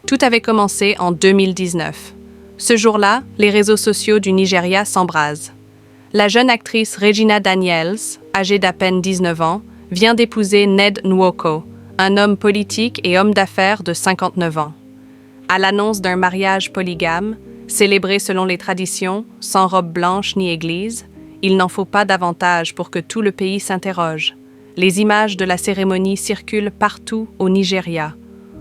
Tout avait commencé en 2019. Ce jour-là, les réseaux sociaux du Nigeria s'embrasent. La jeune actrice Regina Daniels, âgée d'à peine 19 ans, vient d'épouser Ned Nwoko, un homme politique et homme d'affaires de 59 ans. À l'annonce d'un mariage polygame, célébré selon les traditions, sans robe blanche ni église, il n'en faut pas davantage pour que tout le pays s'interroge. Les images de la cérémonie circulent partout au Nigeria.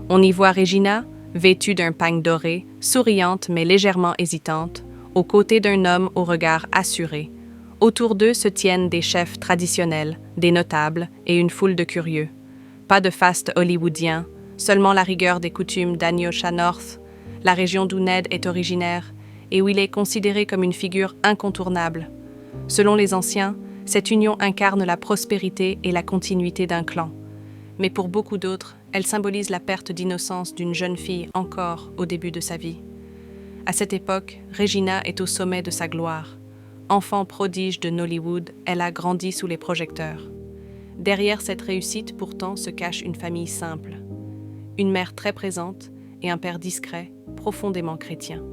On y voit Regina, vêtue d'un pagne doré, souriante mais légèrement hésitante, aux côtés d'un homme au regard assuré. Autour d'eux se tiennent des chefs traditionnels, des notables et une foule de curieux. Pas de faste hollywoodien, seulement la rigueur des coutumes d'Anyosha North, la région d'où Ned est originaire et où il est considéré comme une figure incontournable. Selon les anciens, cette union incarne la prospérité et la continuité d'un clan. Mais pour beaucoup d'autres, elle symbolise la perte d'innocence d'une jeune fille encore au début de sa vie. À cette époque, Regina est au sommet de sa gloire. Enfant prodige de Nollywood, elle a grandi sous les projecteurs. Derrière cette réussite, pourtant, se cache une famille simple. Une mère très présente et un père discret, profondément chrétien.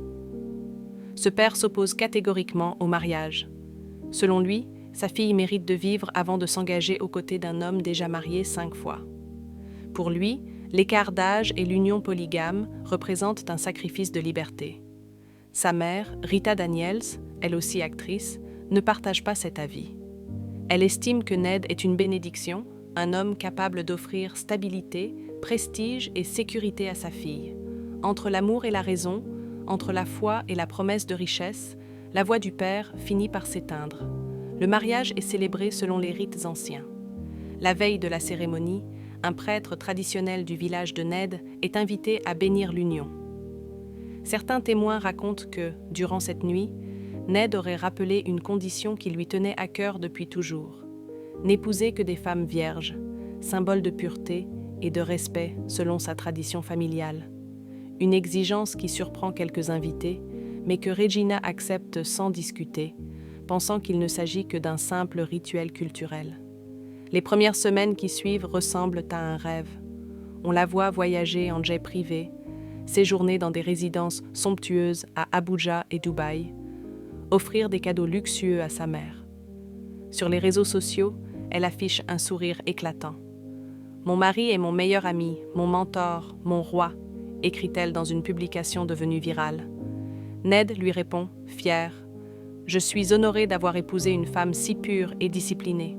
Ce père s'oppose catégoriquement au mariage. Selon lui, sa fille mérite de vivre avant de s'engager aux côtés d'un homme déjà marié 5 fois. Pour lui, l'écart d'âge et l'union polygame représentent un sacrifice de liberté. Sa mère, Rita Daniels, elle aussi actrice, ne partage pas cet avis. Elle estime que Ned est une bénédiction, un homme capable d'offrir stabilité, prestige et sécurité à sa fille. Entre l'amour et la raison, entre la foi et la promesse de richesse, la voix du père finit par s'éteindre. Le mariage est célébré selon les rites anciens. La veille de la cérémonie, un prêtre traditionnel du village de Ned est invité à bénir l'union. Certains témoins racontent que, durant cette nuit, Ned aurait rappelé une condition qui lui tenait à cœur depuis toujours. N'épouser que des femmes vierges, symbole de pureté et de respect selon sa tradition familiale. Une exigence qui surprend quelques invités, mais que Regina accepte sans discuter, pensant qu'il ne s'agit que d'un simple rituel culturel. Les premières semaines qui suivent ressemblent à un rêve. On la voit voyager en jet privé, séjourner dans des résidences somptueuses à Abuja et Dubaï, offrir des cadeaux luxueux à sa mère. Sur les réseaux sociaux, elle affiche un sourire éclatant. « Mon mari est mon meilleur ami, mon mentor, mon roi », écrit-elle dans une publication devenue virale. Ned lui répond, fier, « Je suis honoré d'avoir épousé une femme si pure et disciplinée.